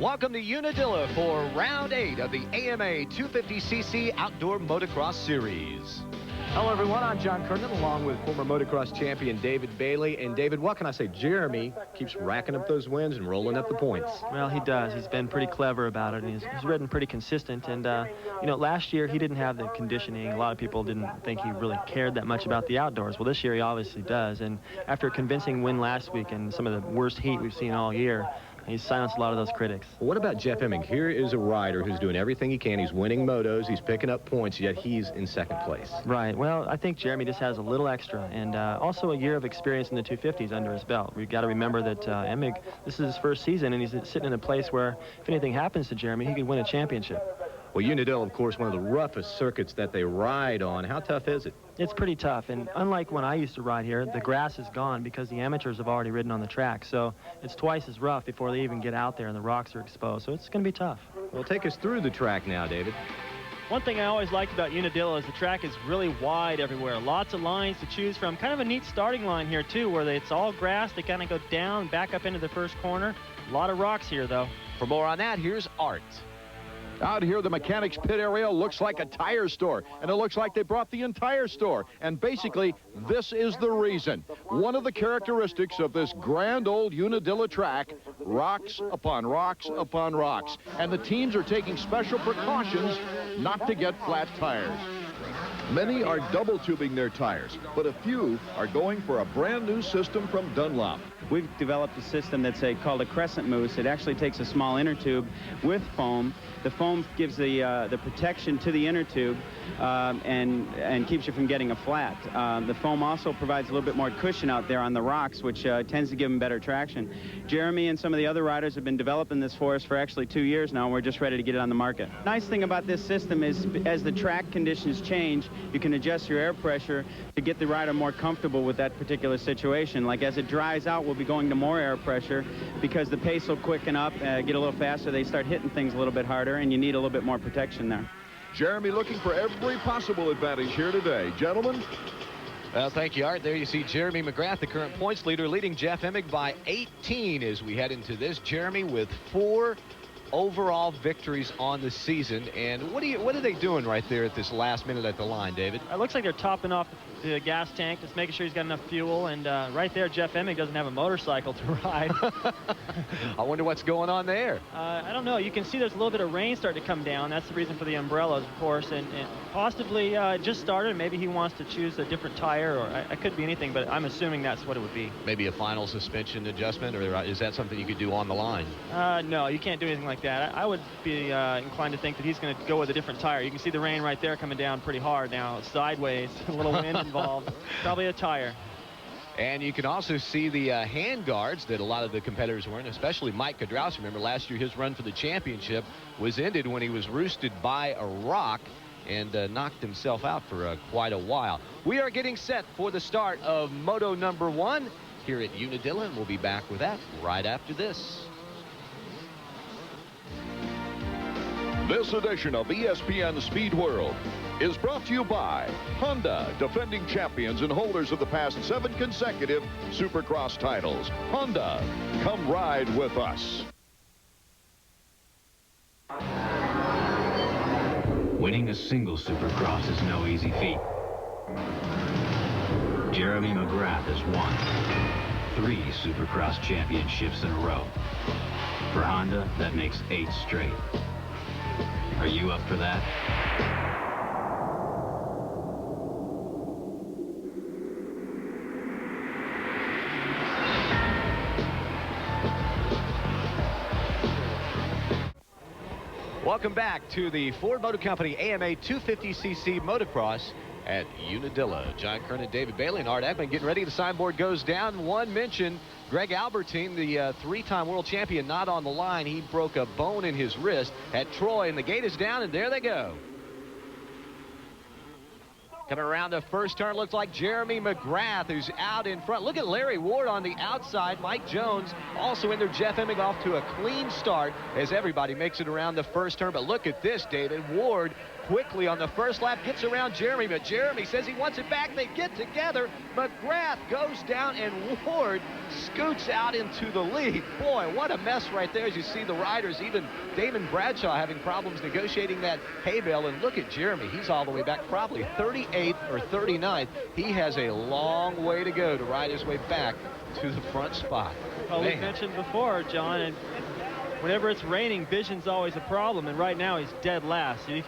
Welcome to Unadilla for round 8 of the AMA 250cc Outdoor Motocross Series. Hello, everyone. I'm John Kernan, along with former motocross champion David Bailey. And, David, what can I say? Jeremy keeps racking up those wins and rolling up the points. Well, he does. He's been pretty clever about it, and he's ridden pretty consistent. And, you know, last year he didn't have the conditioning. A lot of people didn't think he really cared that much about the outdoors. Well, this year he obviously does. And after a convincing win last week and some of the worst heat we've seen all year, he's silenced a lot of those critics. Well, what about Jeff Emming? Here is a rider who's doing everything he can. He's winning motos. He's picking up points, yet he's in second place. Right. Well, I think Jeremy just has a little extra, and also a year of experience in the 250s under his belt. We've got to remember that Emming, this is his first season, and he's sitting in a place where if anything happens to Jeremy, he could win a championship. Well, Unadilla, of course, one of the roughest circuits that they ride on. How tough is it? It's pretty tough, and unlike when I used to ride here, the grass is gone because the amateurs have already ridden on the track. So it's twice as rough before they even get out there and the rocks are exposed. So it's going to be tough. Well, take us through the track now, David. One thing I always liked about Unadilla is the track is really wide everywhere. Lots of lines to choose from. Kind of a neat starting line here, too, where it's all grass. They kind of go down, back up into the first corner. A lot of rocks here, though. For more on that, here's Art. Out here, the mechanics pit area looks like a tire store, and it looks like they brought the entire store. And basically, this is the reason. One of the characteristics of this grand old Unadilla track, rocks upon rocks upon rocks. And the teams are taking special precautions not to get flat tires. Many are double tubing their tires, but a few are going for a brand new system from Dunlop. We've developed a system that's called a crescent mousse. It actually takes a small inner tube with foam. The foam gives the protection to the inner tube and keeps you from getting a flat. The foam also provides a little bit more cushion out there on the rocks, which tends to give them better traction. Jeremy and some of the other riders have been developing this for us for actually 2 years now, and we're just ready to get it on the market. Nice thing about this system is as the track conditions change, you can adjust your air pressure to get the rider more comfortable with that particular situation. Like as it dries out, we'll be going to more air pressure because the pace will quicken up, get a little faster. They start hitting things a little bit harder, and you need a little bit more protection there. Jeremy looking for every possible advantage here today. Gentlemen? Well, thank you, Art. There you see Jeremy McGrath, the current points leader, leading Jeff Emming by 18 as we head into this. Jeremy with 4 overall victories on the season. And what are they doing right there at this last minute at the line, David? It looks like they're topping off the gas tank, just making sure he's got enough fuel. And right there, Jeff Emming doesn't have a motorcycle to ride. I wonder what's going on there. I don't know. You can see there's a little bit of rain starting to come down. That's the reason for the umbrellas, of course. And possibly just started. Maybe he wants to choose a different tire, or it could be anything, but I'm assuming that's what it would be. Maybe a final suspension adjustment, or is that something you could do on the line? No, you can't do anything like that. I would be inclined to think that he's going to go with a different tire. You can see the rain right there coming down pretty hard now. It's sideways, a little wind involved. Probably a tire. And you can also see the hand guards that a lot of the competitors were in, especially Mike Kadraus. Remember, last year his run for the championship was ended when he was roosted by a rock and knocked himself out for quite a while. We are getting set for the start of Moto number 1 here at Unadilla, and we'll be back with that right after this. This edition of ESPN Speed World is brought to you by Honda, defending champions and holders of the past 7 consecutive Supercross titles. Honda, come ride with us. Winning a single Supercross is no easy feat. Jeremy McGrath has won 3 Supercross championships in a row. For Honda, that makes 8 straight. Are you up for that? Welcome back to the Ford Motor Company AMA 250cc Motocross at Unadilla. John Kernan, David Bailey, and Art Eggman getting ready. The signboard goes down. One mention, Greg Albertine, the 3-time world champion, not on the line. He broke a bone in his wrist at Troy, and the gate is down, and there they go. Coming around the first turn, looks like Jeremy McGrath, who's out in front. Look at Larry Ward on the outside. Mike Jones also in there. Jeff Emming off to a clean start as everybody makes it around the first turn. But look at this, David. Ward quickly on the first lap, gets around Jeremy, but Jeremy says he wants it back. They get together. McGrath goes down, and Ward scoots out into the lead. Boy, what a mess right there as you see the riders, even Damon Bradshaw having problems negotiating that hay bale. And look at Jeremy. He's all the way back, probably 38th or 39th. He has a long way to go to ride his way back to the front spot. Well, we mentioned before, John, and whenever it's raining, vision's always a problem, and right now he's dead last. So you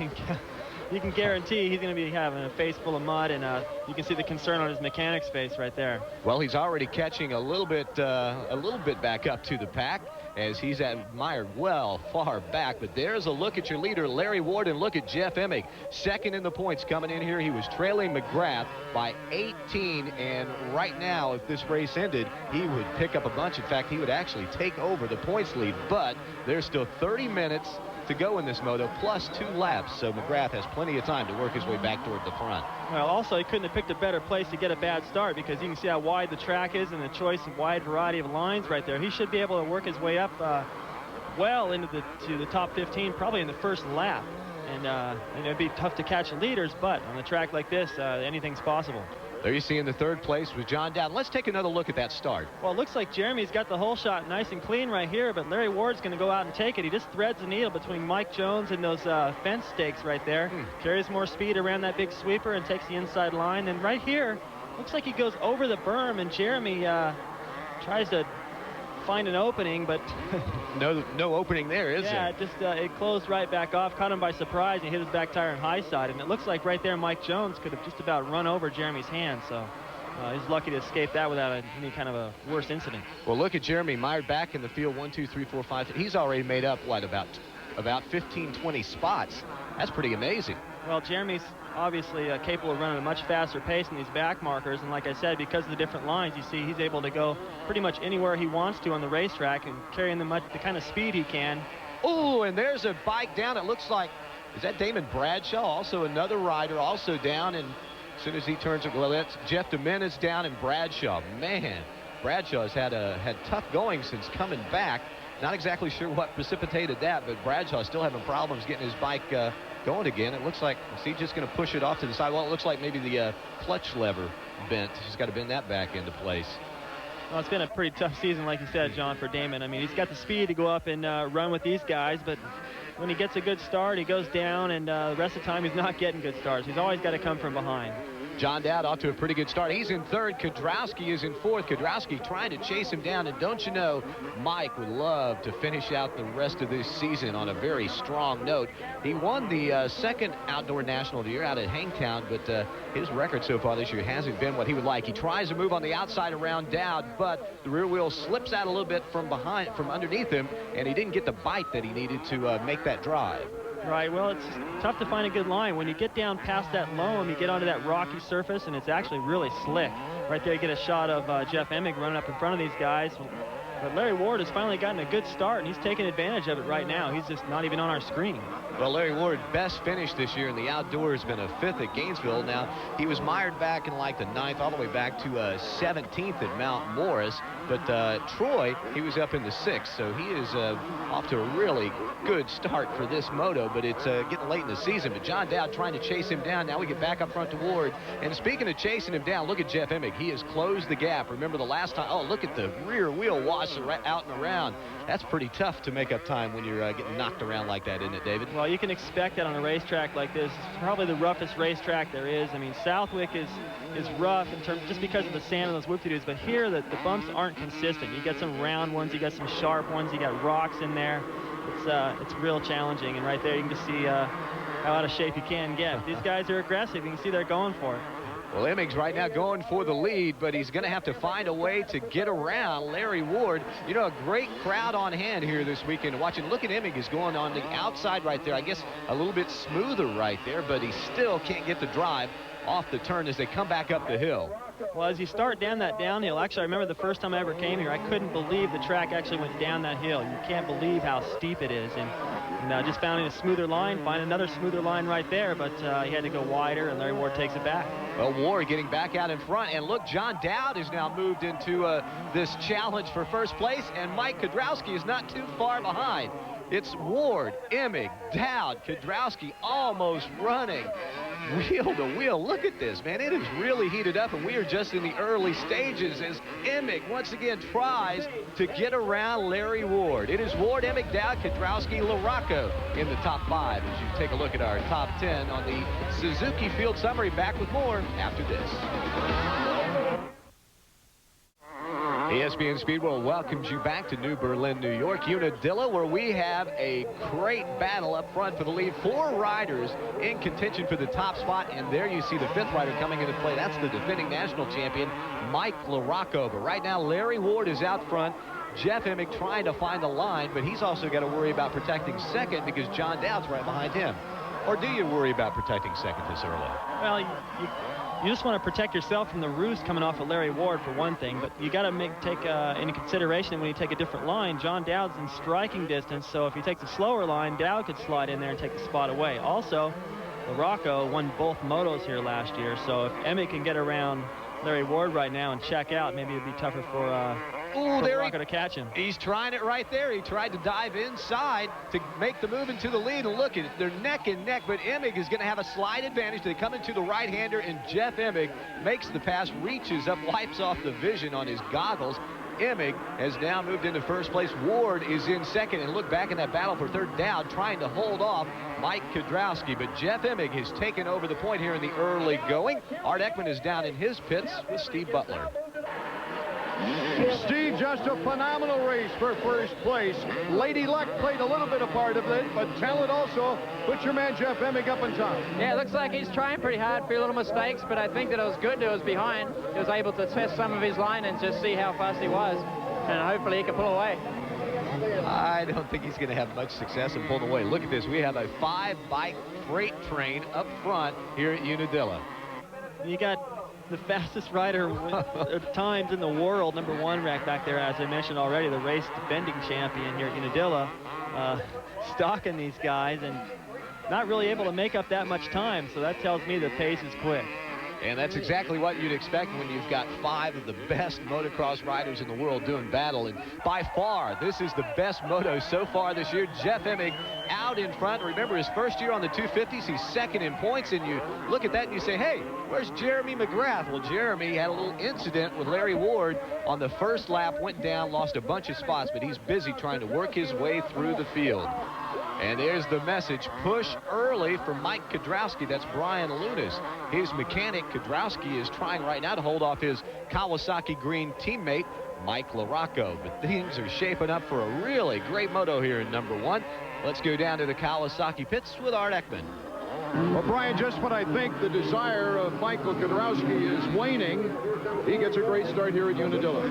can guarantee he's going to be having a face full of mud, and you can see the concern on his mechanic's face right there. Well, he's already catching a little bit back up to the pack, as he's admired well far back. But there's a look at your leader, Larry Ward, and look at Jeff Emig, second in the points coming in here. He was trailing McGrath by 18, and right now, if this race ended, he would pick up a bunch. In fact, he would actually take over the points lead, but there's still 30 minutes to go in this moto, plus 2 laps, so McGrath has plenty of time to work his way back toward the front. Well, also, he couldn't have picked a better place to get a bad start, because you can see how wide the track is and the choice of wide variety of lines right there. He should be able to work his way up well into the top 15, probably in the first lap. And it'd be tough to catch the leaders, but on a track like this, anything's possible. There you see in the third place with John Dowd. Let's take another look at that start. Well, it looks like Jeremy's got the whole shot nice and clean right here, but Larry Ward's going to go out and take it. He just threads the needle between Mike Jones and those fence stakes right there. Carries more speed around that big sweeper and takes the inside line. And right here, looks like he goes over the berm, and Jeremy tries to find an opening, but no opening there, is there? Yeah, just it closed right back off, caught him by surprise, and hit his back tire on high side. And it looks like right there Mike Jones could have just about run over Jeremy's hand, so he's lucky to escape that without any kind of a worse incident. Well, look at Jeremy mired back in the field, 1, 2, 3, 4, 5. He's already made up, what, about 15, 20 spots. That's pretty amazing. Well, Jeremy's obviously capable of running a much faster pace in these back markers, and like I said, because of the different lines, you see he's able to go pretty much anywhere he wants to on the racetrack and carrying the kind of speed he can. Oh, and there's a bike down. It looks like, is that Damon Bradshaw? Also another rider, also down, and as soon as he turns it, well, that's Jeff Domenis down, and Bradshaw. Man, Bradshaw's had tough going since coming back. Not exactly sure what precipitated that, but Bradshaw still having problems getting his bike going again. It looks like, is he just going to push it off to the side? Well, it looks like maybe the clutch lever bent. He's got to bend that back into place. Well, it's been a pretty tough season, like you said, John, for Damon. I mean, he's got the speed to go up and run with these guys, but when he gets a good start, he goes down, and the rest of the time he's not getting good starts. He's always got to come from behind. John Dowd off to a pretty good start. He's in third. Kedrowski is in fourth. Kedrowski trying to chase him down. And don't you know, Mike would love to finish out the rest of this season on a very strong note. He won the second Outdoor National of the Year out at Hangtown, but his record so far this year hasn't been what he would like. He tries to move on the outside around Dowd, but the rear wheel slips out a little bit from underneath him, and he didn't get the bite that he needed to make that drive. Right, well, it's tough to find a good line. When you get down past that loam, you get onto that rocky surface, and it's actually really slick. Right there, you get a shot of Jeff Emig running up in front of these guys. But Larry Ward has finally gotten a good start, and he's taking advantage of it right now. He's just not even on our screen. Well, Larry Ward, best finish this year in the outdoors, been a 5th at Gainesville. Now, he was mired back in like the 9th, all the way back to 17th at Mount Morris. But Troy, he was up in the 6th, so he is off to a really good start for this moto, but it's getting late in the season. But John Dowd trying to chase him down. Now we get back up front to Ward. And speaking of chasing him down, look at Jeff Emig. He has closed the gap. Remember the last time? Oh, look at the rear wheel wash out and around. That's pretty tough to make up time when you're getting knocked around like that, isn't it, David? Well, you can expect that on a racetrack like this. It's probably the roughest racetrack there is. I mean, Southwick is rough in terms just because of the sand and those whoop-de-doos, but here the bumps aren't consistent. You got some round ones, you got some sharp ones, you got rocks in there. It's real challenging, and right there you can just see how out of shape you can get. These guys are aggressive. You can see they're going for it. Well, Emig's right now going for the lead, but he's going to have to find a way to get around Larry Ward. You know, a great crowd on hand here this weekend watching. Look at Emig, is going on the outside right there. I guess a little bit smoother right there, but he still can't get the drive off the turn as they come back up the hill. Well, as you start down that downhill, actually, I remember the first time I ever came here, I couldn't believe the track actually went down that hill. You can't believe how steep it is. And just finding a smoother line, find another smoother line right there, but he had to go wider, and Larry Ward takes it back. Well, Ward getting back out in front, and look, John Dowd has now moved into this challenge for first place, and Mike Kedrowski is not too far behind. It's Ward, Emig, Dowd, Kedrowski almost running wheel to wheel. Look at this, man. It is really heated up, and we are just in the early stages as Emig once again tries to get around Larry Ward. It is Ward, Emig, Dowd, Kedrowski, LaRocco in the top 5 as you take a look at our top 10 on the Suzuki Field Summary. Back with more after this. ESPN Speedway welcomes you back to New Berlin, New York, Unadilla, where we have a great battle up front for the lead. 4 riders in contention for the top spot, and there you see the 5th rider coming into play. That's the defending national champion, Mike LaRocco. But right now, Larry Ward is out front. Jeff Emig trying to find a line, but he's also got to worry about protecting second because John Dowd's right behind him. Or do you worry about protecting second this early? Well, you just want to protect yourself from the roost coming off of Larry Ward for one thing, but you got to take into consideration when you take a different line, John Dowd's in striking distance, so if he takes a slower line, Dowd could slide in there and take the spot away. Also, LaRocco won both motos here last year, so if Emig can get around Larry Ward right now and check out, maybe it'd be tougher for LaRocco to catch him. He's trying it right there. He tried to dive inside to make the move into the lead, and look at it. They're neck and neck, but Emig is going to have a slight advantage. They come into the right-hander, and Jeff Emig makes the pass, reaches up, wipes off the vision on his goggles. Emig has now moved into first place. Ward is in second, and look back in that battle for third down, trying to hold off Mike Kedrowski, but Jeff Emig has taken over the point here in the early going. Art Ekman is down in his pits with Steve Butler. Steve, just a phenomenal race for first place. Lady Luck played a little bit of part of it, but talent also put your man Jeff Emig up on top. Yeah, it looks like he's trying pretty hard, a few little mistakes, but I think that it was good that it was behind. He was able to test some of his line and just see how fast he was, and hopefully he can pull away. I don't think he's going to have much success in pulling away. Look at this. We have a 5-bike freight train up front here at Unadilla. You got the fastest rider at times in the world, #1 rack back there, as I mentioned already, the race defending champion here at Unadilla, stalking these guys and not really able to make up that much time, so that tells me the pace is quick. And that's exactly what you'd expect when you've got 5 of the best motocross riders in the world doing battle. And by far, this is the best moto so far this year. Jeff Emig out in front. Remember, his first year on the 250s, he's second in points. And you look at that and you say, hey, where's Jeremy McGrath? Well, Jeremy had a little incident with Larry Ward on the first lap, went down, lost a bunch of spots, but he's busy trying to work his way through the field. And there's the message, push early for Mike Kedrowski. That's Brian Lunas. His mechanic, Kedrowski, is trying right now to hold off his Kawasaki Green teammate, Mike LaRocco. But things are shaping up for a really great moto here in #1. Let's go down to the Kawasaki pits with Art Ekman. Well, Brian, just when I think the desire of Michael Kedrowski is waning, he gets a great start here at Unadilla.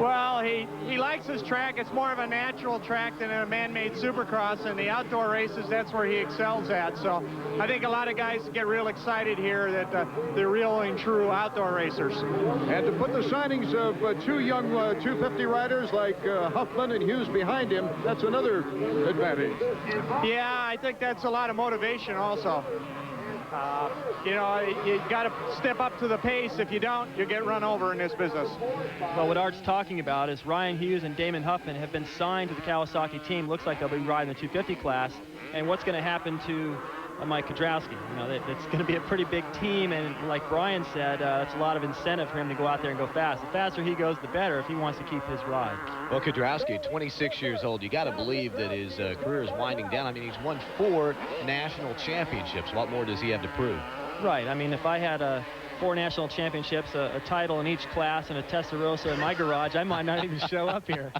Well, he likes his track. It's more of a natural track than a man-made supercross, and the outdoor races, that's where he excels at. So I think a lot of guys get real excited here that they're real and true outdoor racers. And to put the signings of 2 young 250 riders like Huffman and Hughes behind him, that's another advantage. Yeah, I think that's a lot of motivation also. You know, you got to step up to the pace. If you don't, you get run over in this business. Well, what Art's talking about is Ryan Hughes and Damon Huffman have been signed to the Kawasaki team. Looks like they'll be riding the 250 class. And what's going to happen to Mike Kedrowski? You know, it's going to be a pretty big team, and like Brian said, it's a lot of incentive for him to go out there and go fast. The faster he goes, the better if he wants to keep his ride. Well, Kedrowski, 26 years old. You got to believe that his career is winding down. I mean, he's won 4 national championships. What more does he have to prove? Right. I mean, if I had 4 national championships, a title in each class, and a Testarossa in my garage, I might not even show up here.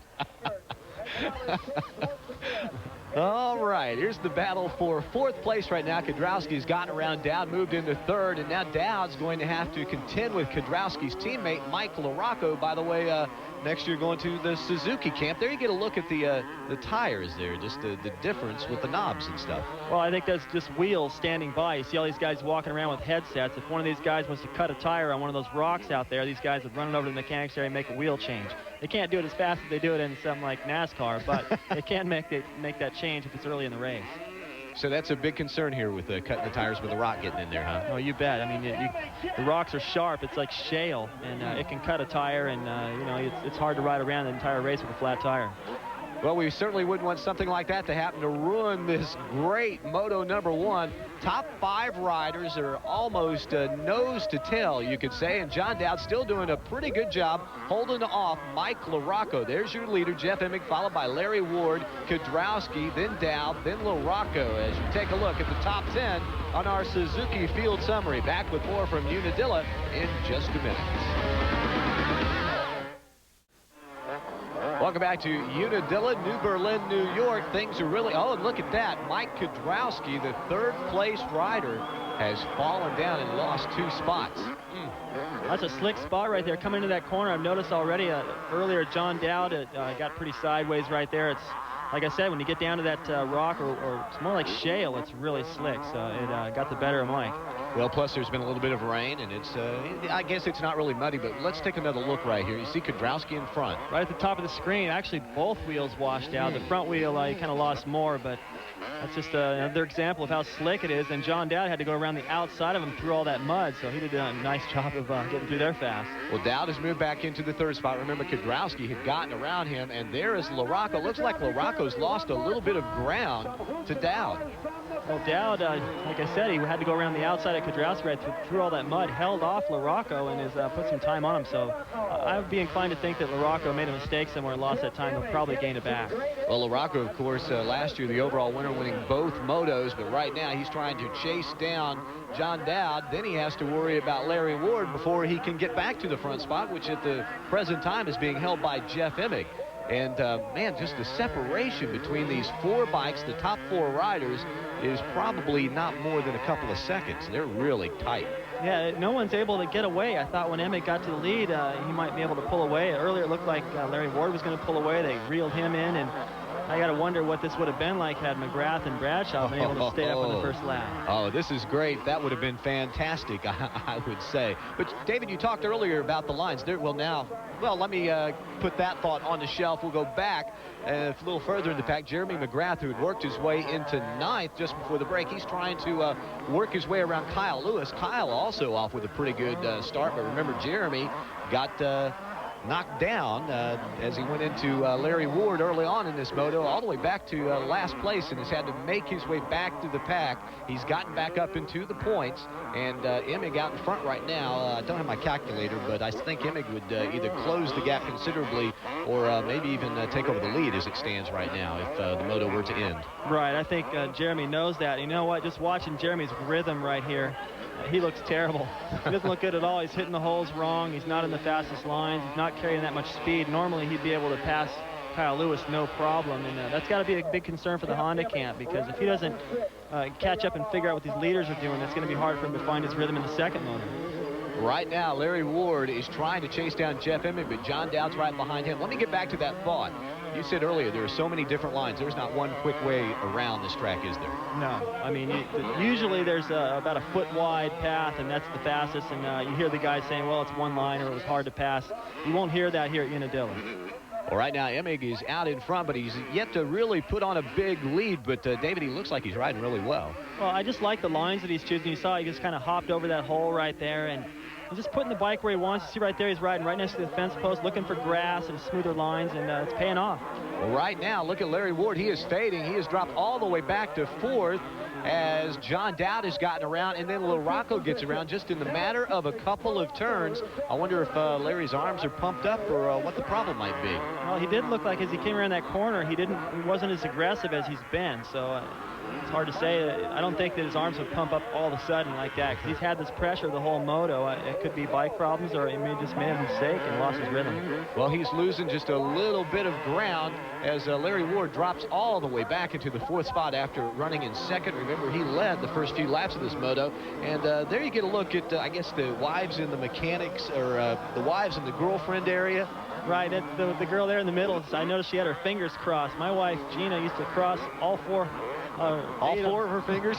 All right, here's the battle for 4th place right now. Kedrowski's gotten around Dowd, moved into 3rd, and now Dowd's going to have to contend with Kedrowski's teammate, Mike LaRocco. By the way, next year going to the Suzuki camp. There you get a look at the tires there, just the difference with the knobs and stuff. Well, I think that's just wheels standing by. You see all these guys walking around with headsets. If one of these guys wants to cut a tire on one of those rocks out there, these guys would run it over to the mechanics area and make a wheel change. They can't do it as fast as they do it in something like NASCAR, but they can make that change if it's early in the race. So that's a big concern here with cutting the tires with the rock getting in there, huh? Oh, you bet. I mean, the rocks are sharp. It's like shale, and it can cut a tire, and you know, it's hard to ride around the entire race with a flat tire. Well, we certainly wouldn't want something like that to happen to ruin this great Moto #1. Top 5 riders are almost nose to tail, you could say, and John Dowd still doing a pretty good job holding off Mike LaRocco. There's your leader, Jeff Emig, followed by Larry Ward, Kudrowski, then Dowd, then LaRocco. As you take a look at the top 10 on our Suzuki Field Summary. Back with more from Unadilla in just a minute. Welcome back to Unadilla, New Berlin, New York. Things are really, oh, and look at that. Mike Kudrowski, the 3rd place rider, has fallen down and lost 2 spots. That's a slick spot right there. Coming into that corner, I've noticed already earlier John Dowd got pretty sideways right there. It's like I said, when you get down to that rock or it's more like shale, it's really slick. So it got the better of Mike. Well, plus there's been a little bit of rain, and it's, I guess it's not really muddy, but let's take another look right here. You see Kudrowski in front. Right at the top of the screen, actually both wheels washed out. The front wheel, he kind of lost more, but that's just another example of how slick it is. And John Dowd had to go around the outside of him through all that mud, so he did a nice job of getting through there fast. Well, Dowd has moved back into the 3rd spot. Remember, Kudrowski had gotten around him, and there is LaRocco. Looks like LaRocco's lost a little bit of ground to Dowd. Well, Dowd, like I said, he had to go around the outside of Kudrowski right through all that mud, held off LaRocco, and has put some time on him. So I would be inclined to think that LaRocco made a mistake somewhere and lost that time. He'll probably gain it back. Well, LaRocco, of course, last year the overall winner, winning both motos, but right now he's trying to chase down John Dowd. Then he has to worry about Larry Ward before he can get back to the front spot, which at the present time is being held by Jeff Emig. And, man, just the separation between these 4 bikes, the top 4 riders, is probably not more than a couple of seconds. They're really tight. Yeah, no one's able to get away. I thought when Emig got to the lead, he might be able to pull away. Earlier, it looked like Larry Ward was going to pull away. They reeled him in, and I got to wonder what this would have been like had McGrath and Bradshaw been able to stay up on the first lap. Oh, this is great. That would have been fantastic, I would say. But, David, you talked earlier about the lines. Well, let me put that thought on the shelf. We'll go back a little further in the pack. Jeremy McGrath, who had worked his way into 9th just before the break, he's trying to work his way around Kyle Lewis. Kyle also off with a pretty good start, but remember, Jeremy got knocked down as he went into Larry Ward early on in this moto, all the way back to last place, and has had to make his way back to the pack. He's gotten back up into the points, and Emig out in front right now. I don't have my calculator, but I think Emig would either close the gap considerably or maybe even take over the lead as it stands right now if the moto were to end. Right, I think Jeremy knows that. You know what, just watching Jeremy's rhythm right here, he looks terrible. He doesn't look good at all. He's hitting the holes wrong. He's not in the fastest lines. He's not carrying that much speed. Normally, he'd be able to pass Kyle Lewis no problem, and that's got to be a big concern for the Honda camp, because if he doesn't catch up and figure out what these leaders are doing, it's going to be hard for him to find his rhythm in the second moto. Right now, Larry Ward is trying to chase down Jeff Emig, but John Dowd's right behind him. Let me get back to that thought. You said earlier there are so many different lines. There's not one quick way around this track, is there? No. I mean, usually there's about a foot wide path, and that's the fastest. And you hear the guys saying, well, it's one line or it was hard to pass. You won't hear that here at Unadilla. Well, right now, Emig is out in front, but he's yet to really put on a big lead. But, David, he looks like he's riding really well. Well, I just like the lines that he's choosing. You saw he just kind of hopped over that hole right there, and he's just putting the bike where he wants. You see right there, he's riding right next to the fence post, looking for grass and smoother lines, and it's paying off. Well, right now, look at Larry Ward. He is fading. He has dropped all the way back to 4th as John Dowd has gotten around, and then LaRocco gets around just in the matter of a couple of turns. I wonder if Larry's arms are pumped up or what the problem might be. Well, he did look like as he came around that corner, he wasn't as aggressive as he's been, so it's hard to say. I don't think that his arms would pump up all of a sudden like that, because he's had this pressure the whole moto. It could be bike problems, or he just made a mistake and lost his rhythm. Well, he's losing just a little bit of ground as Larry Ward drops all the way back into the 4th spot after running in 2nd. Remember, he led the first few laps of this moto. And there you get a look at, I guess, the wives and the mechanics, or the wives and the girlfriend area. Right, the girl there in the middle, I noticed she had her fingers crossed. My wife, Gina, used to cross all 4 of her fingers?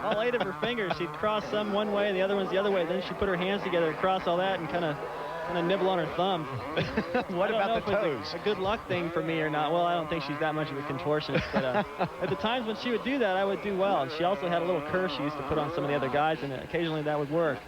All 8 of her fingers. She'd cross some one way and the other one's the other way. Then she'd put her hands together across all that and kind of nibble on her thumb. What about the toes? It's a good luck thing for me or not. Well, I don't think she's that much of a contortionist, but at the times when she would do that, I would do well. And she also had a little curse she used to put on some of the other guys, and occasionally that would work.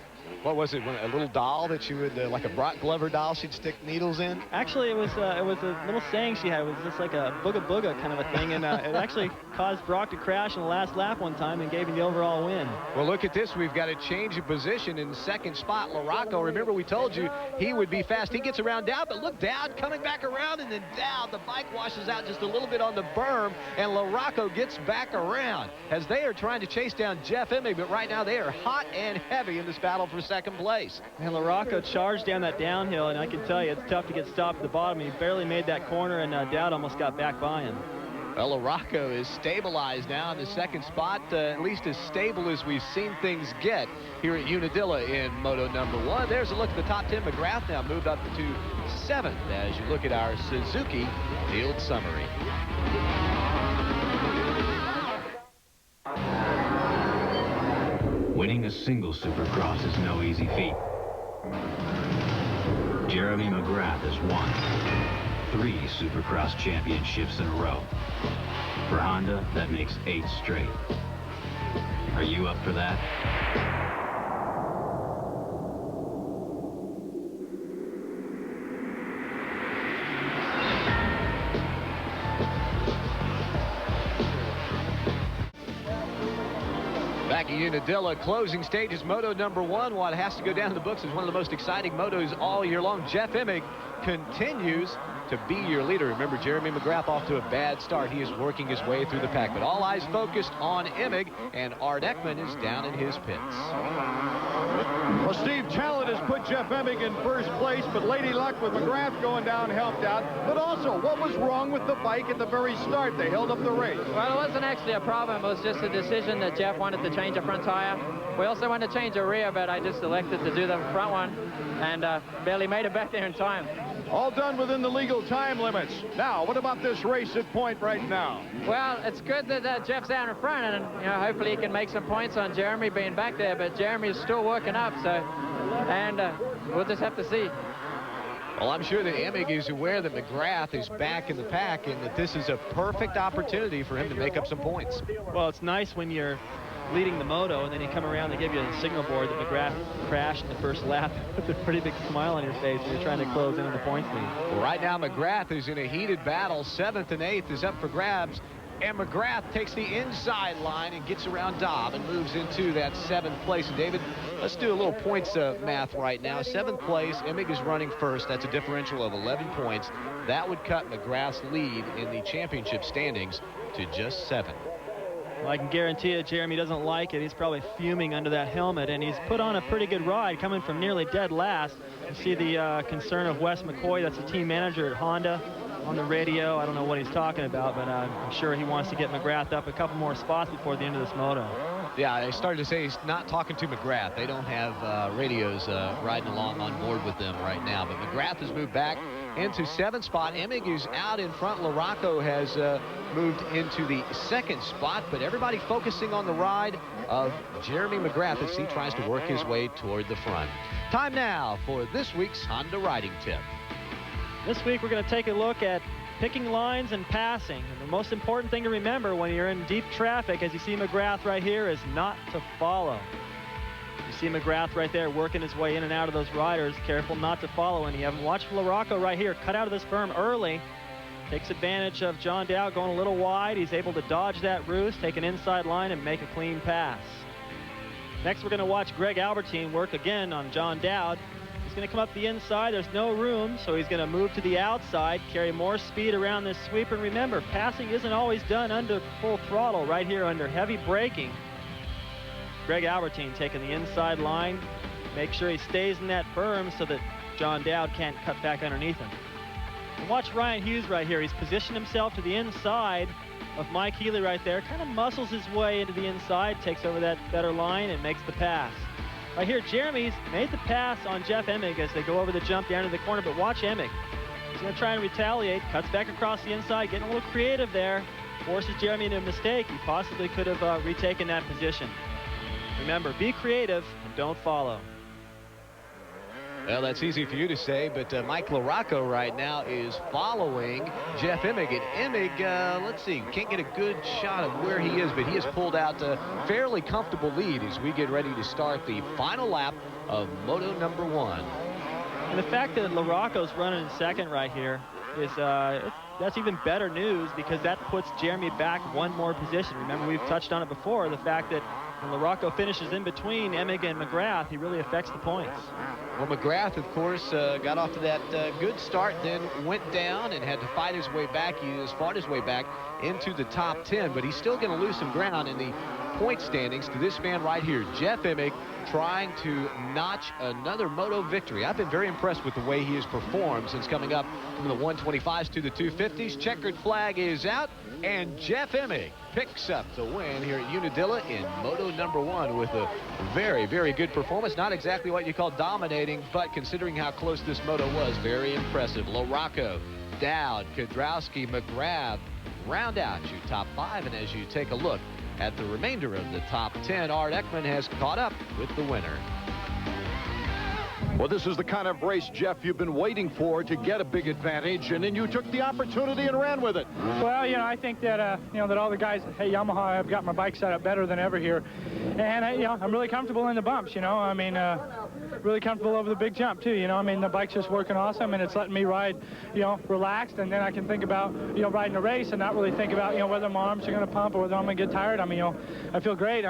What was it? A little doll that you would, like a Brock Glover doll, she'd stick needles in? Actually, it was a little saying she had. It was just like a booga booga kind of a thing, and it actually caused Brock to crash in the last lap one time and gave him the overall win. Well, look at this. We've got a change of position in the second spot. LaRocco, remember we told you he would be fast. He gets around Dowd, but look, Dowd coming back around, and then Dowd, the bike washes out just a little bit on the berm, and LaRocco gets back around as they are trying to chase down Jeff Emig, but right now they are hot and heavy in this battle for second place. And LaRocco charged down that downhill, and I can tell you it's tough to get stopped at the bottom. He barely made that corner, and Dowd almost got back by him. Well, LaRocco is stabilized now in the second spot, at least as stable as we've seen things get here at Unadilla in Moto number 1. There's a look at the top 10. McGrath now moved up to 7th as you look at our Suzuki field summary. Winning a single Supercross is no easy feat. Jeremy McGrath has won 3 Supercross championships in a row. For Honda, that makes 8 straight. Are you up for that? Back at Unadilla, closing stages, Moto number 1. What has to go down in the books is one of the most exciting motos all year long. Jeff Emig continues to be your leader. Remember, Jeremy McGrath off to a bad start. He is working his way through the pack, but all eyes focused on Emig, and Art Ekman is down in his pits. Well, Steve Challet has put Jeff Emig in first place, but Lady Luck with McGrath going down helped out. But also, what was wrong with the bike at the very start? They held up the race. Well, it wasn't actually a problem. It was just a decision that Jeff wanted to change a front tire. We also wanted to change a rear, but I just elected to do the front one, and barely made it back there in time. All done within the legal time limits. Now, what about this race at point right now? Well, it's good that Jeff's out in front, and hopefully he can make some points on Jeremy being back there, but Jeremy is still working up, so, and we'll just have to see. Well, I'm sure that Emig is aware that McGrath is back in the pack and that this is a perfect opportunity for him to make up some points. Well, it's nice when you're leading the moto and then you come around, they give you a signal board that McGrath crashed in the first lap with a pretty big smile on your face when you're trying to close in on the points lead. Well, right now McGrath is in a heated battle. 7th and 8th is up for grabs, and McGrath takes the inside line and gets around Dobb and moves into that 7th place. And David, let's do a little points math right now. 7th place, Emig is running first. That's a differential of 11 points. That would cut McGrath's lead in the championship standings to just 7. Well, I can guarantee you Jeremy doesn't like it. He's probably fuming under that helmet, and he's put on a pretty good ride coming from nearly dead last. You see the concern of Wes McCoy, that's the team manager at Honda, on the radio. I don't know what he's talking about, but I'm sure he wants to get McGrath up a couple more spots before the end of this moto. Yeah, I started to say he's not talking to McGrath. They don't have radios riding along on board with them right now, but McGrath has moved back into 7th spot. Emig is out in front. LaRocco has moved into the 2nd spot, but everybody focusing on the ride of Jeremy McGrath as he tries to work his way toward the front. Time now for this week's Honda riding tip. This week we're going to take a look at picking lines and passing. And the most important thing to remember when you're in deep traffic, as you see McGrath right here, is not to follow. You see McGrath right there working his way in and out of those riders. Careful not to follow any of them. Watch LaRocco right here cut out of this berm early. Takes advantage of John Dowd going a little wide. He's able to dodge that roost, take an inside line, and make a clean pass. Next, we're going to watch Greg Albertine work again on John Dowd. He's going to come up the inside. There's no room, so he's going to move to the outside, carry more speed around this sweep. And remember, passing isn't always done under full throttle. Right here under heavy braking, Greg Albertine taking the inside line. Make sure he stays in that berm so that John Dowd can't cut back underneath him. And watch Ryan Hughes right here. He's positioned himself to the inside of Mike Healy right there. Kind of muscles his way into the inside, takes over that better line, and makes the pass. Right here, Jeremy's made the pass on Jeff Emig as they go over the jump down to the corner, but watch Emig. He's going to try and retaliate, cuts back across the inside, getting a little creative there, forces Jeremy into a mistake. He possibly could have retaken that position. Remember, be creative and don't follow. Well, that's easy for you to say, but Mike LaRocco right now is following Jeff Emig. And Emig, let's see, can't get a good shot of where he is, but he has pulled out a fairly comfortable lead as we get ready to start the final lap of Moto number 1. And the fact that LaRocco's running in second right here is that's even better news, because that puts Jeremy back one more position. Remember, we've touched on it before, the fact that when LaRocco finishes in between Emig and McGrath, he really affects the points. Well, McGrath, of course, got off to that good start, then went down and had to fight his way back. He has fought his way back into the top 10, but he's still going to lose some ground in the point standings to this man right here, Jeff Emig, trying to notch another moto victory. I've been very impressed with the way he has performed since coming up from the 125s to the 250s. Checkered flag is out, and Jeff Emig picks up the win here at Unadilla in Moto number 1 with a very, very good performance. Not exactly what you call dominating, but considering how close this moto was, very impressive. LaRocco, Dowd, Kedrowski, McGrath round out your top 5, and as you take a look at the remainder of the top 10, Art Ekman has caught up with the winner. Well, this is the kind of race, Jeff, you've been waiting for to get a big advantage, and then you took the opportunity and ran with it. Well, I think that, that all the guys at Yamaha have got my bike set up better than ever here. And, I'm really comfortable in the bumps, really comfortable over the big jump, too. The bike's just working awesome, and it's letting me ride, relaxed, and then I can think about, riding a race and not really think about, whether my arms are going to pump or whether I'm going to get tired. I feel great.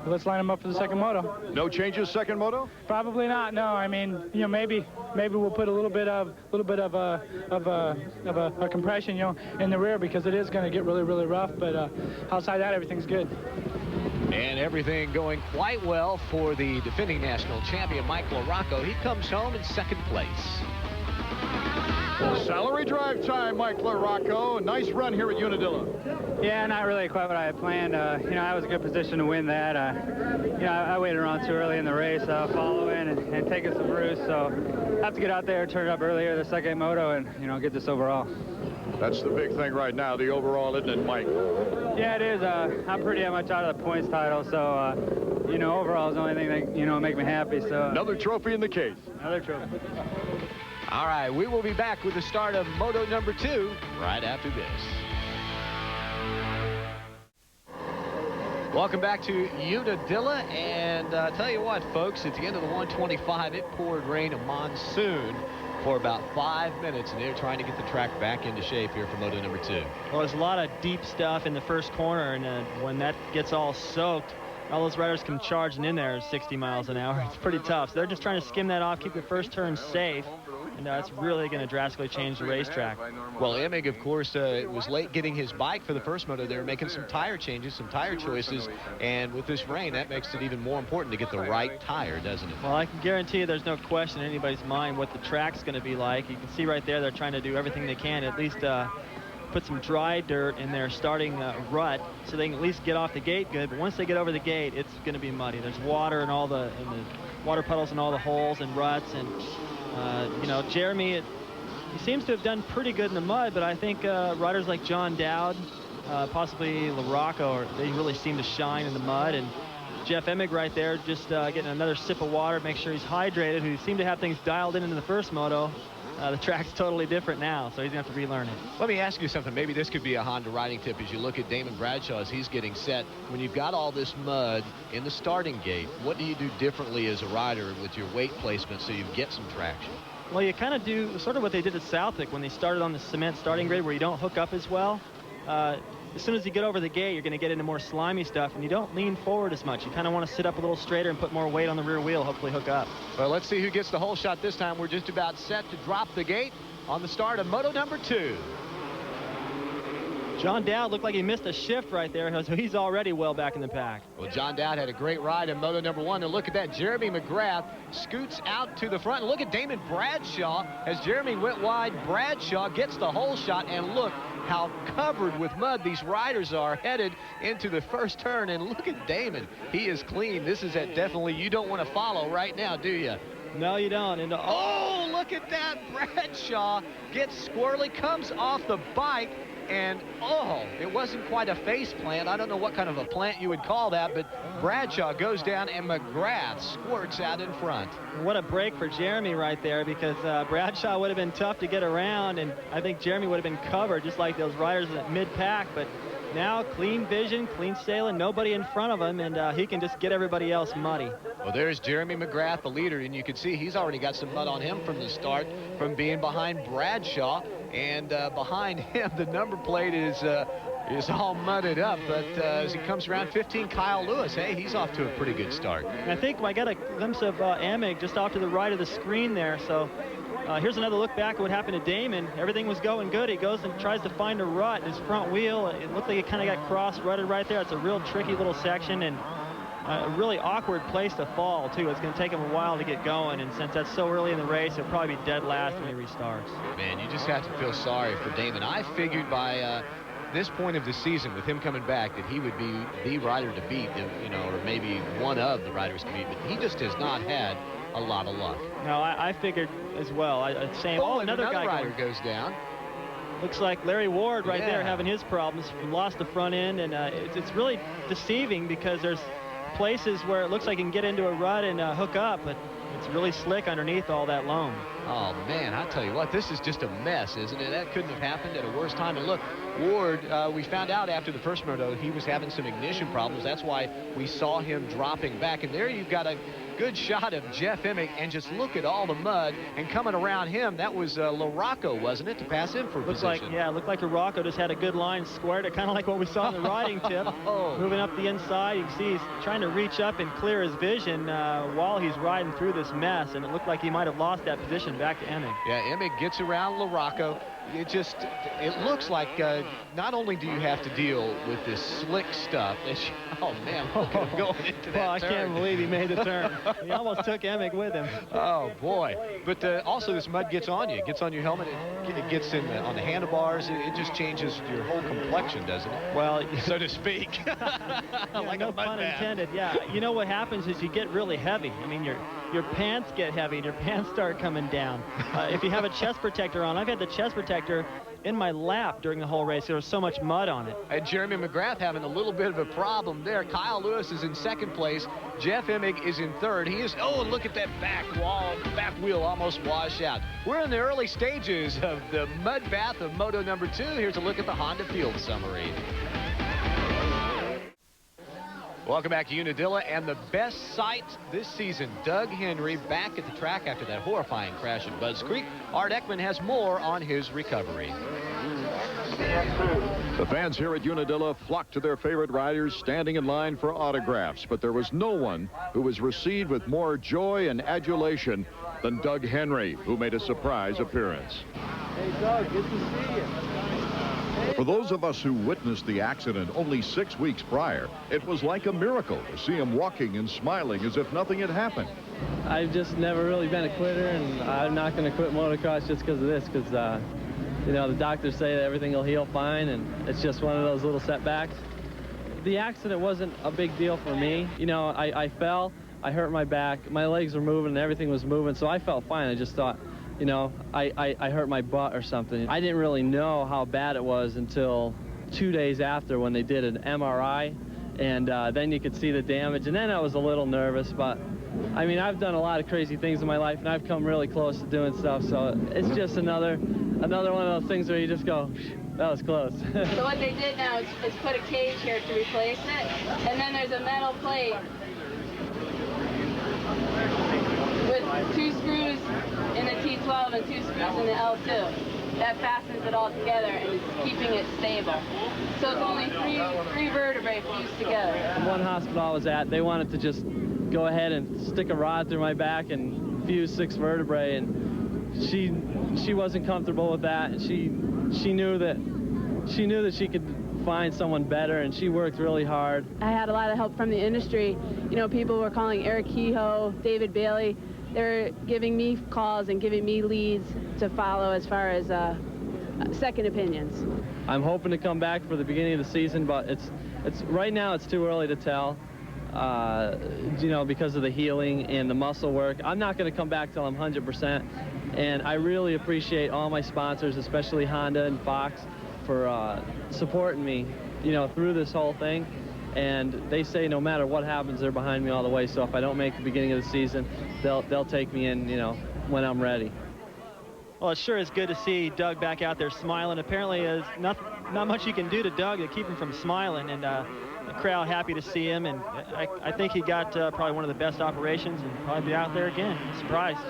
Let's line them up for the second moto. No changes second moto? Probably not, no. Maybe we'll put a little bit of a compression, in the rear, because it is going to get really, really rough. But outside that, everything's good. And everything going quite well for the defending national champion, Mike LaRocco. He comes home in second place. Salary drive time, Mike LaRocco. Nice run here at Unadilla. Yeah, not really quite what I had planned. I was in a good position to win that. I waited around too early in the race, following and taking some roost. So I have to get out there, turn it up earlier the second moto, and get this overall. That's the big thing right now, the overall, isn't it, Mike? Yeah, it is. I'm pretty much out of the points title, so overall is the only thing that make me happy. So another trophy in the case. Another trophy. All right, we will be back with the start of Moto number 2 right after this. Welcome back to Unadilla, and tell you what, folks, at the end of the 125, it poured rain, a monsoon, for about 5 minutes, and they're trying to get the track back into shape here for Moto number 2. Well, there's a lot of deep stuff in the first corner, and when that gets all soaked, all those riders come charging in there 60 miles an hour. It's pretty tough. So they're just trying to skim that off, keep the first turn safe, and that's really going to drastically change the racetrack. Well, Emig, of course, was late getting his bike for the first moto. They were making some tire changes, some tire choices, and with this rain, that makes it even more important to get the right tire, doesn't it? Well, I can guarantee you there's no question in anybody's mind what the track's going to be like. You can see right there they're trying to do everything they can, at least put some dry dirt in their starting rut so they can at least get off the gate good. But once they get over the gate, it's going to be muddy. There's water in the water puddles in all the holes and ruts, and Jeremy, he seems to have done pretty good in the mud, but I think riders like John Dowd, possibly LaRocco, they really seem to shine in the mud. And Jeff Emig right there just getting another sip of water, make sure he's hydrated, who seemed to have things dialed in the first moto. The track's totally different now, so he's going to have to relearn it. Let me ask you something. Maybe this could be a Honda riding tip as you look at Damon Bradshaw as he's getting set. When you've got all this mud in the starting gate, what do you do differently as a rider with your weight placement so you get some traction? Well, you kind of do sort of what they did at Southwick when they started on the cement starting grade, where you don't hook up as well. As soon as you get over the gate, you're going to get into more slimy stuff, and you don't lean forward as much. You kind of want to sit up a little straighter and put more weight on the rear wheel, hopefully hook up. Well, let's see who gets the whole shot this time. We're just about set to drop the gate on the start of Moto number 2. John Dowd looked like he missed a shift right there, so he's already well back in the pack. Well, John Dowd had a great ride in Moto number 1, and look at that. Jeremy McGrath scoots out to the front. And look at Damon Bradshaw. As Jeremy went wide, Bradshaw gets the whole shot, and look how covered with mud these riders are headed into the first turn. And look at Damon. He is clean. This is definitely you don't want to follow right now, do you? No, you don't. And oh, look at that. Bradshaw gets squirrely, comes off the bike, and oh, it wasn't quite a face plant. I don't know what kind of a plant you would call that, but Bradshaw goes down and McGrath squirts out in front. What a break for Jeremy right there, because Bradshaw would have been tough to get around, and I think Jeremy would have been covered just like those riders at mid-pack, but now clean vision, clean sailing, nobody in front of him, and he can just get everybody else muddy. Well, there's Jeremy McGrath, the leader, and you can see he's already got some mud on him from the start from being behind Bradshaw, and behind him the number plate is all mudded up, but as he comes around 15, Kyle Lewis, hey, he's off to a pretty good start. And I think I got a glimpse of Amig just off to the right of the screen there, so here's another look back at what happened to Damon. Everything was going good. He goes and tries to find a rut in his front wheel. It looked like it kind of got cross-rutted right there. It's a real tricky little section, and a really awkward place to fall, too. It's going to take him a while to get going, and since that's so early in the race, he'll probably be dead last when he restarts. Man, you just have to feel sorry for Damon. I figured by this point of the season, with him coming back, that he would be the rider to beat, you know, or maybe one of the riders to beat, but he just has not had a lot of luck. No, I figured as well. Another guy rider goes down. Looks like Larry Ward right there having his problems. Lost the front end, and it's really deceiving because there's places where it looks like you can get into a rut and hook up, but it's really slick underneath all that loam. Oh, man, I tell you what, this is just a mess, isn't it? That couldn't have happened at a worse time. And look, Ward, we found out after the first moto he was having some ignition problems. That's why we saw him dropping back. And there you've got a good shot of Jeff Emig, and just look at all the mud and coming around him. That was LaRocco, wasn't it, to pass him for position? It looked like LaRocco just had a good line, squared it, kind of like what we saw in the riding tip. Moving up the inside, you can see he's trying to reach up and clear his vision while he's riding through this mess, and it looked like he might have lost that position back to Emig. Yeah, Emig gets around LaRocco. It looks like not only do you have to deal with this slick stuff, oh man, look at him going into that Well, I turn. can't believe he made the turn. He almost took Emig with him. Oh boy. But also this mud gets on you. It gets on your helmet. It gets in on the handlebars. It just changes your whole complexion, doesn't it? Well, so to speak. Like no pun intended. Yeah, you know what happens is you get really heavy. I mean, your pants get heavy and your pants start coming down. If you have a chest protector on, I've had the chest protector in my lap during the whole race. There was so much mud on it. And Jeremy McGrath having a little bit of a problem there. Kyle Lewis is in second place. Jeff Emig is in third. He is, look at that back wheel almost wash out. We're in the early stages of the mud bath of Moto number 2. Here's a look at the Honda field summary. Welcome back to Unadilla, and the best sight this season, Doug Henry back at the track after that horrifying crash at Budds Creek. Art Ekman has more on his recovery. The fans here at Unadilla flocked to their favorite riders, standing in line for autographs, but there was no one who was received with more joy and adulation than Doug Henry, who made a surprise appearance. Hey, Doug, good to see you. For those of us who witnessed the accident only 6 weeks prior, it was like a miracle to see him walking and smiling as if nothing had happened. I've just never really been a quitter, and I'm not going to quit motocross just because of this, because, you know, the doctors say that everything will heal fine, and it's just one of those little setbacks. The accident wasn't a big deal for me. You know, I fell, I hurt my back, my legs were moving, and everything was moving, so I felt fine. I just thought, you know, I hurt my butt or something. I didn't really know how bad it was until 2 days after when they did an MRI, and then you could see the damage, and then I was a little nervous, but I mean, I've done a lot of crazy things in my life, and I've come really close to doing stuff, so it's just another one of those things where you just go, that was close. So what they did now is put a cage here to replace it, and then there's a metal plate with 2 screws in the T12 and 2 screws in the L2. That fastens it all together and is keeping it stable. So it's only three vertebrae fused together. The one hospital I was at, they wanted to just go ahead and stick a rod through my back and fuse 6 vertebrae, and she wasn't comfortable with that, and she knew that she could find someone better, and she worked really hard. I had a lot of help from the industry. You know, people were calling Eric Kehoe, David Bailey. They were giving me calls and giving me leads to follow as far as second opinions. I'm hoping to come back for the beginning of the season, but it's right now it's too early to tell. You know, because of the healing and the muscle work. I'm not going to come back till I'm 100%, and I really appreciate all my sponsors, especially Honda and Fox, supporting me, you know, through this whole thing. And they say no matter what happens, they're behind me all the way. So if I don't make the beginning of the season, they'll take me in, you know, when I'm ready. Well, it sure is good to see Doug back out there smiling. Apparently, there's not much you can do to Doug to keep him from smiling, and the crowd happy to see him. And I think he got probably one of the best operations, and probably be out there again. Surprised.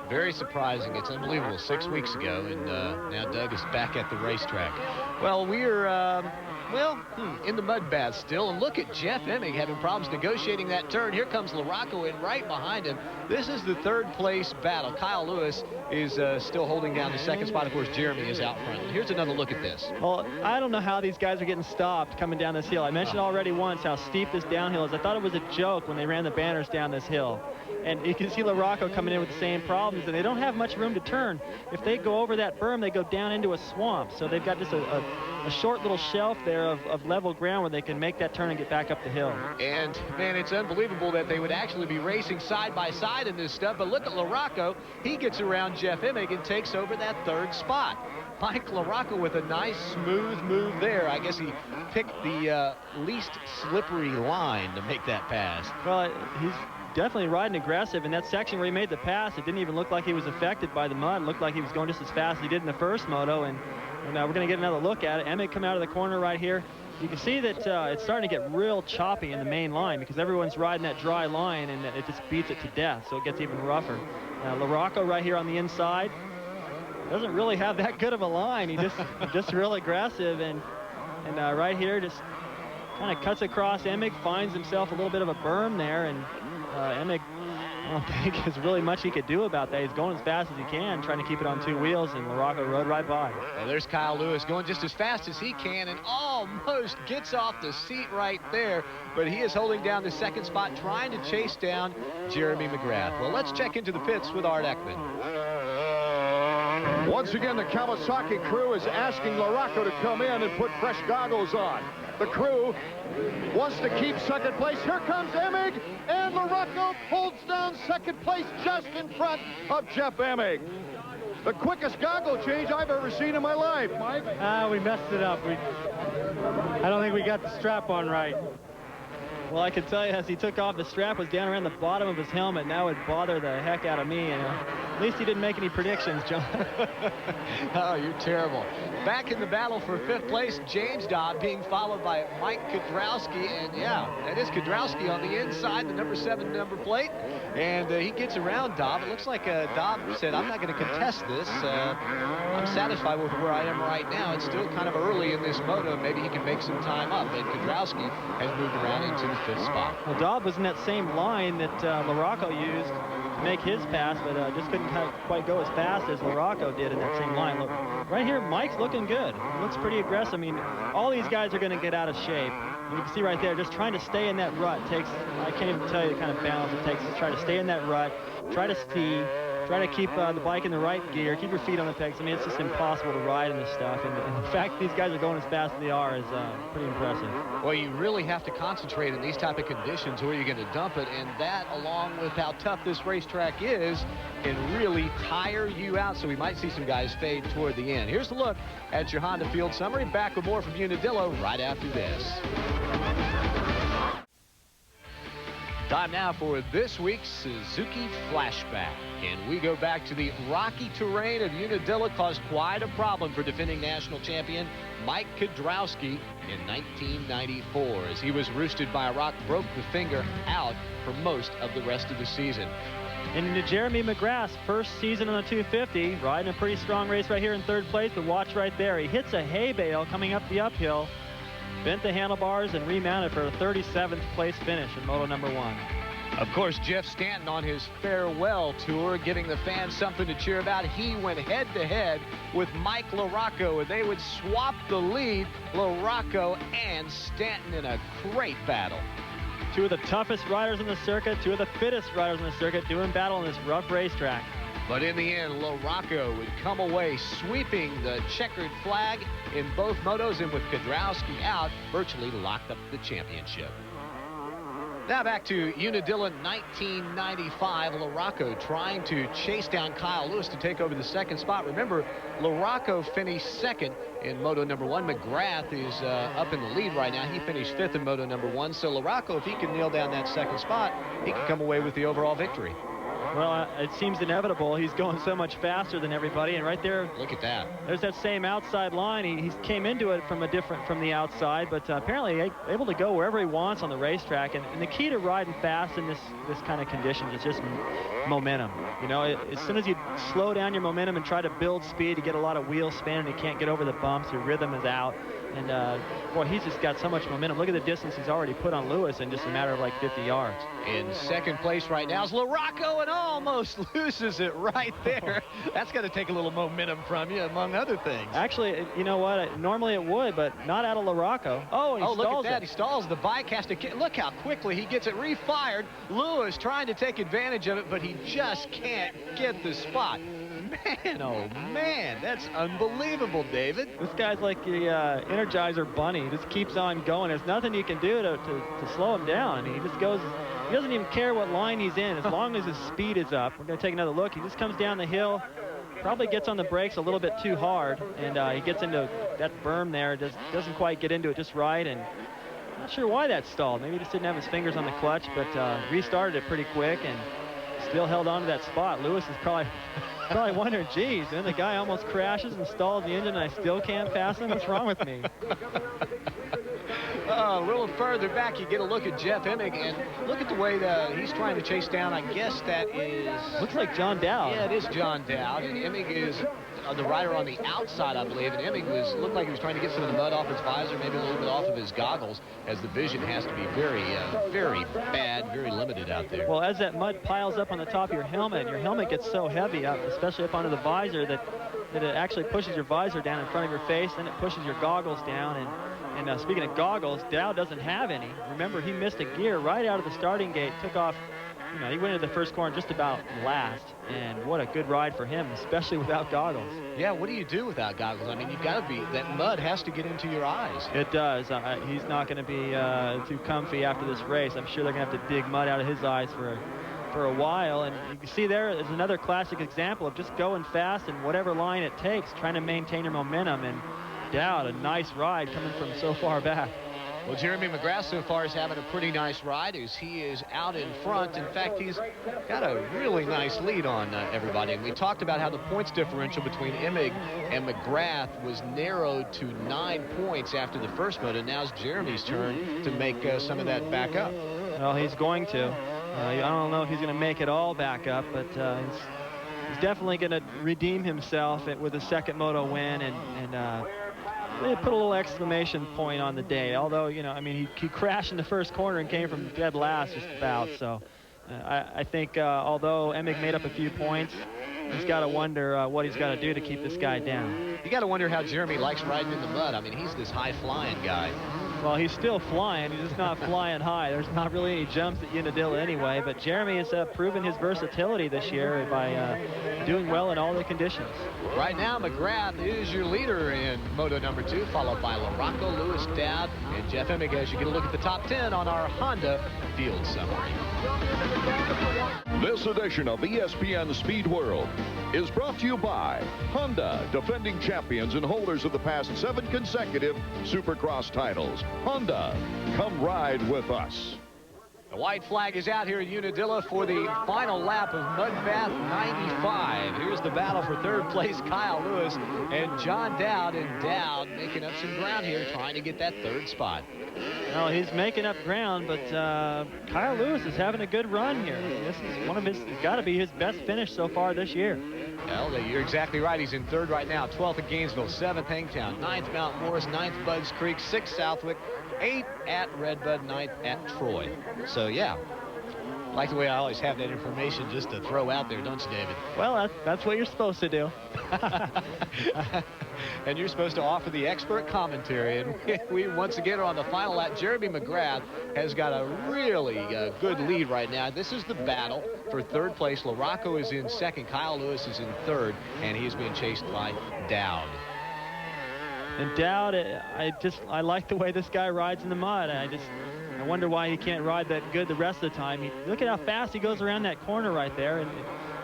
Very surprising. It's unbelievable. 6 weeks ago, and now Doug is back at the racetrack. Well, we're in the mud bath still, and look at Jeff Emig having problems negotiating that turn. Here comes LaRocco in right behind him. This is the third place battle. Kyle Lewis is still holding down the second spot. Of course, Jeremy is out front. Here's another look at this. Well, I don't know how these guys are getting stopped coming down this hill. I mentioned already once how steep this downhill is. I thought it was a joke when they ran the banners down this hill. And you can see LaRocco coming in with the same problems, and they don't have much room to turn. If they go over that berm, they go down into a swamp. So they've got just a short little shelf there of level ground where they can make that turn and get back up the hill. And, man, it's unbelievable that they would actually be racing side by side in this stuff. But look at LaRocco. He gets around Jeff Emig and takes over that third spot. Mike LaRocco with a nice, smooth move there. I guess he picked the least slippery line to make that pass. Well, he's definitely riding aggressive. In that section where he made the pass, it didn't even look like he was affected by the mud. It looked like he was going just as fast as he did in the first moto. And we're going to get another look at it. Emig come out of the corner right here. You can see that it's starting to get real choppy in the main line because everyone's riding that dry line, and it just beats it to death, so it gets even rougher. LaRocco right here on the inside doesn't really have that good of a line. He just real aggressive, and right here just kind of cuts across Emig, finds himself a little bit of a berm there, and Emig, I don't think there's really much he could do about that. He's going as fast as he can, trying to keep it on two wheels, and LaRocco rode right by. Well, there's Kyle Lewis going just as fast as he can and almost gets off the seat right there, but he is holding down the second spot, trying to chase down Jeremy McGrath. Well, let's check into the pits with Art Ekman. Once again, the Kawasaki crew is asking LaRocco to come in and put fresh goggles on. The crew wants to keep second place. Here comes Emig, and LaRocco holds down second place just in front of Jeff Emig. The quickest goggle change I've ever seen in my life, Mike. We messed it up. I don't think we got the strap on right. Well, I can tell you, as he took off, the strap was down around the bottom of his helmet, and that would bother the heck out of me. And at least he didn't make any predictions, John. Oh, you're terrible. Back in the battle for fifth place, James Dobb being followed by Mike Kudrowski. And, yeah, that is Kudrowski on the inside, the number 7 number plate. And he gets around Dobb. It looks like Dobb said, I'm not going to contest this. I'm satisfied with where I am right now. It's still kind of early in this moto. Maybe he can make some time up. And Kudrowski has moved around into the fifth spot. Well, Dobb was in that same line that LaRocco used to make his pass, but just couldn't quite go as fast as LaRocco did in that same line. Look, right here, Mike's looking good. He looks pretty aggressive. I mean, all these guys are going to get out of shape. And you can see right there, just trying to stay in that rut takes, I can't even tell you the kind of balance it takes to try to stay in that rut, try to speed, try to keep the bike in the right gear, keep your feet on the pegs. I mean, it's just impossible to ride in this stuff. And the fact these guys are going as fast as they are is pretty impressive. Well, you really have to concentrate in these type of conditions where you're going to dump it. And that, along with how tough this racetrack is, can really tire you out. So we might see some guys fade toward the end. Here's a look at your Honda Field Summary. Back with more from Unadilla right after this. Time now for this week's Suzuki Flashback. And we go back to the rocky terrain of Unadilla, caused quite a problem for defending national champion Mike Kudrowski in 1994 as he was roosted by a rock, broke the finger out for most of the rest of the season. And Jeremy McGrath's first season on the 250, riding a pretty strong race right here in third place, but watch right there. He hits a hay bale coming up the uphill, bent the handlebars, and remounted for a 37th place finish in Moto number 1. Of course, Jeff Stanton on his farewell tour, giving the fans something to cheer about. He went head-to-head with Mike LaRocco, and they would swap the lead, LaRocco and Stanton, in a great battle. Two of the toughest riders on the circuit, two of the fittest riders on the circuit, doing battle on this rough racetrack. But in the end, LaRocco would come away sweeping the checkered flag in both motos, and with Kudrowski out, virtually locked up the championship. Now back to Unadilla 1995. LaRocco trying to chase down Kyle Lewis to take over the second spot. Remember, LaRocco finished second in Moto number 1. McGrath is up in the lead right now. He finished 5th in Moto number 1. So LaRocco, if he can nail down that second spot, he can come away with the overall victory. Well, it seems inevitable. He's going so much faster than everybody, and right there, look at that. There's that same outside line. He came into it from the outside, but apparently able to go wherever he wants on the racetrack. And the key to riding fast in this kind of conditions is just momentum. You know, as soon as you slow down your momentum and try to build speed, you get a lot of wheel spin, and you can't get over the bumps. Your rhythm is out. And boy, he's just got so much momentum. Look at the distance he's already put on Lewis in just a matter of like 50 yards. In second place right now is LaRocco, and almost loses it right there. That's going to take a little momentum from you, among other things. Actually, you know what? Normally it would, but not out of LaRocco. Oh, and he stalls look at that. it. He stalls. The bike has to look how quickly he gets it refired. Lewis trying to take advantage of it, but he just can't get the spot. Man, oh man, that's unbelievable, David. This guy's like the Energizer Bunny. He just keeps on going. There's nothing you can do to slow him down. I mean, he just goes. He doesn't even care what line he's in as long as his speed is up. We're going to take another look. He just comes down the hill, probably gets on the brakes a little bit too hard, and he gets into that berm there. Doesn't quite get into it just right, and not sure why that stalled. Maybe he just didn't have his fingers on the clutch, but restarted it pretty quick and still held on to that spot. Lewis is probably wondering, geez, man, the guy almost crashes and stalls the engine, and I still can't pass him. What's wrong with me? A little further back, you get a look at Jeff Emig, and look at the way that he's trying to chase down. I guess that is... Looks like John Dowd. Yeah, it is John Dowd, and Emig is the rider on the outside, I believe, and Emig looked like he was trying to get some of the mud off his visor, maybe a little bit off of his goggles, as the vision has to be very, very bad, very limited out there. Well, as that mud piles up on the top of your helmet gets so heavy, especially up onto the visor, that it actually pushes your visor down in front of your face, then it pushes your goggles down, and speaking of goggles, Dowd doesn't have any. Remember, he missed a gear right out of the starting gate, took off. You know, he went into the first corner just about last, and what a good ride for him, especially without goggles. Yeah, what do you do without goggles? I mean, you've got to be, that mud has to get into your eyes. It does. He's not going to be too comfy after this race. I'm sure they're going to have to dig mud out of his eyes for a while, and you can see there is another classic example of just going fast in whatever line it takes, trying to maintain your momentum. And Dowd, a nice ride coming from so far back. Well, Jeremy McGrath so far is having a pretty nice ride as he is out in front. In fact, he's got a really nice lead on everybody. And we talked about how the points differential between Emig and McGrath was narrowed to 9 points after the first moto. Now it's Jeremy's turn to make some of that back up. Well, he's going to. I don't know if he's going to make it all back up, but he's definitely going to redeem himself with a second moto win and they put a little exclamation point on the day. Although, you know, I mean, he crashed in the first corner and came from dead last just about. So I think although Emig made up a few points, he's got to wonder what he's got to do to keep this guy down. You got to wonder how Jeremy likes riding in the mud. I mean, he's this high-flying guy. Well, he's still flying. He's just not flying high. There's not really any jumps at Unadilla anyway, but Jeremy has proven his versatility this year by doing well in all the conditions. Right now, McGrath is your leader in Moto number 2, followed by LaRocco, Lewis, Dowd, and Jeff Emig as you get a look at the top 10 on our Honda Field Summary. This edition of ESPN Speed World is brought to you by Honda, defending champions and holders of the past 7 consecutive Supercross titles. Honda, come ride with us. The white flag is out here at Unadilla for the final lap of Mudbath 95. Here's the battle for third place, Kyle Lewis and John Dowd. And Dowd making up some ground here, trying to get that third spot. Well, he's making up ground, but Kyle Lewis is having a good run here. This is one of his, it's got to be his best finish so far this year. Well, you're exactly right. He's in third right now. 12th at Gainesville, 7th Hangtown, 9th Mount Morris, 9th Budds Creek, 6th Southwick, 8th at Redbud, 9th at Troy. So, yeah, I like the way I always have that information just to throw out there, don't you, David? Well, that's what you're supposed to do. And you're supposed to offer the expert commentary. And we once again are on the final lap. Jeremy McGrath has got a really good lead right now. This is the battle for third place. LaRocco is in second. Kyle Lewis is in third, and he is being chased by Dowd. And Dowd, I like the way this guy rides in the mud. I I wonder why he can't ride that good the rest of the time. Look at how fast he goes around that corner right there, and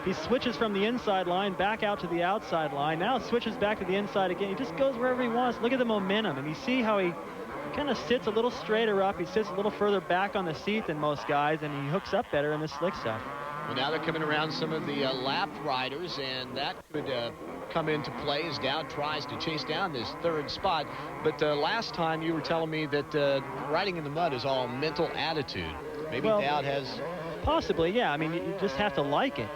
he switches from the inside line back out to the outside line. Now switches back to the inside again. He just goes wherever he wants. Look at the momentum, and you see how he kind of sits a little straighter up. He sits a little further back on the seat than most guys, and he hooks up better in this slick stuff. Well, now they're coming around some of the lapped riders, and that could come into play as Dowd tries to chase down this third spot. But last time you were telling me that riding in the mud is all mental attitude. Maybe Dowd has... Possibly, yeah. I mean, you just have to like it.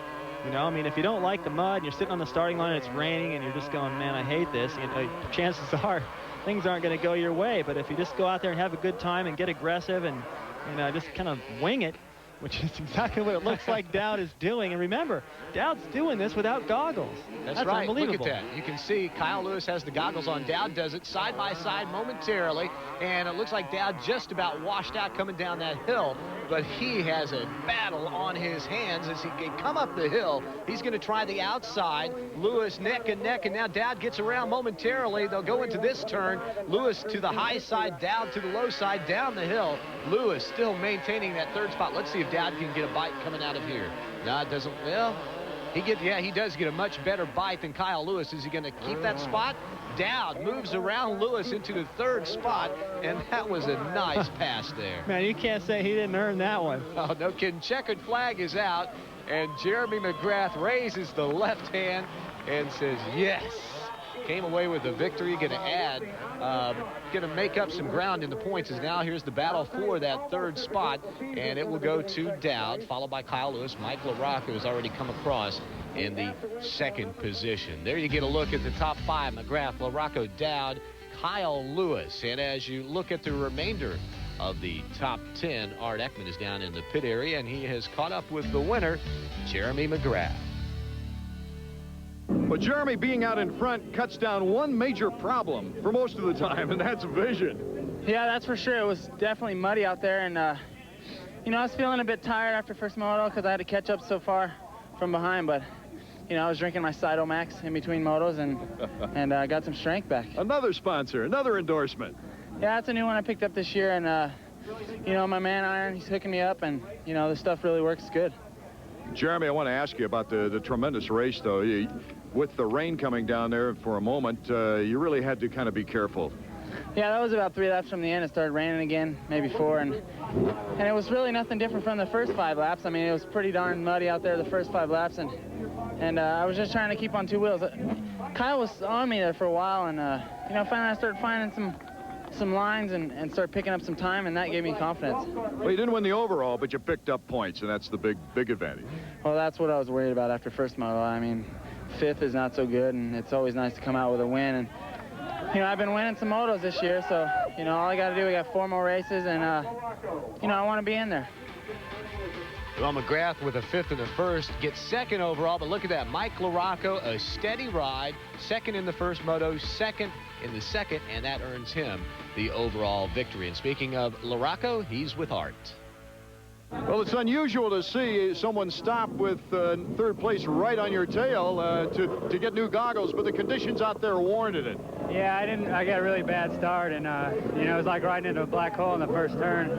You know, I mean, if you don't like the mud and you're sitting on the starting line and it's raining and you're just going, man, I hate this, you know, chances are things aren't going to go your way. But if you just go out there and have a good time and get aggressive and, you know, just kind of wing it, which is exactly what it looks like Dowd is doing. And remember, Dowd's doing this without goggles. That's right. Unbelievable. Look at that. You can see Kyle Lewis has the goggles on. Dowd does it side by side momentarily, and it looks like Dowd just about washed out coming down that hill, but he has a battle on his hands as he can come up the hill. He's going to try the outside. Lewis neck and neck, and now Dowd gets around momentarily. They'll go into this turn. Lewis to the high side, Dowd to the low side, down the hill. Lewis still maintaining that third spot. Let's see if Dowd can get a bite coming out of here. No, it doesn't. Well, he does get a much better bite than Kyle Lewis. Is he going to keep that spot? Dowd moves around Lewis into the third spot, and that was a nice pass there. Man, you can't say he didn't earn that one. Oh, no kidding. Checkered flag is out, and Jeremy McGrath raises the left hand and says yes. Came away with the victory. Going to add, going to make up some ground in the points as now here's the battle for that third spot, and it will go to Dowd, followed by Kyle Lewis. Mike LaRocca has already come across in the second position. There you get a look at the top five: McGrath, LaRocca, Dowd, Kyle Lewis. And as you look at the remainder of the top 10, Art Ekman is down in the pit area, and he has caught up with the winner, Jeremy McGrath. But Jeremy being out in front cuts down one major problem for most of the time, and that's vision. Yeah, that's for sure. It was definitely muddy out there, and you know, I was feeling a bit tired after first moto because I had to catch up so far from behind, but you know, I was drinking my Cytomax in between motos and got some strength back. Another sponsor, another endorsement. Yeah, that's a new one I picked up this year, and you know, my man Iron, he's hooking me up, and you know, this stuff really works good. Jeremy, I want to ask you about the tremendous race, though. With the rain coming down there for a moment, you really had to kind of be careful. Yeah, that was about 3 laps from the end. It started raining again, maybe 4, and it was really nothing different from the first 5 laps. I mean, it was pretty darn muddy out there the first 5 laps, and I was just trying to keep on 2 wheels. Kyle was on me there for a while, and you know, finally I started finding some lines and started picking up some time, and that gave me confidence. Well, you didn't win the overall, but you picked up points, and that's the big advantage. Well, that's what I was worried about after first moto. I mean, 5th is not so good, and it's always nice to come out with a win. And you know, I've been winning some motos this year, so you know, all I got to do, we got 4 more races, and you know, I want to be in there. Well, McGrath with a 5th and a 1st gets 2nd overall, but look at that. Mike LaRocca, a steady ride, 2nd in the first moto, 2nd in the second, and that earns him the overall victory. And speaking of LaRocca, he's with Art. Well, it's unusual to see someone stop with 3rd place right on your tail to get new goggles, but the conditions out there warranted it. Yeah, I got a really bad start, and you know, it was like riding into a black hole in the first turn.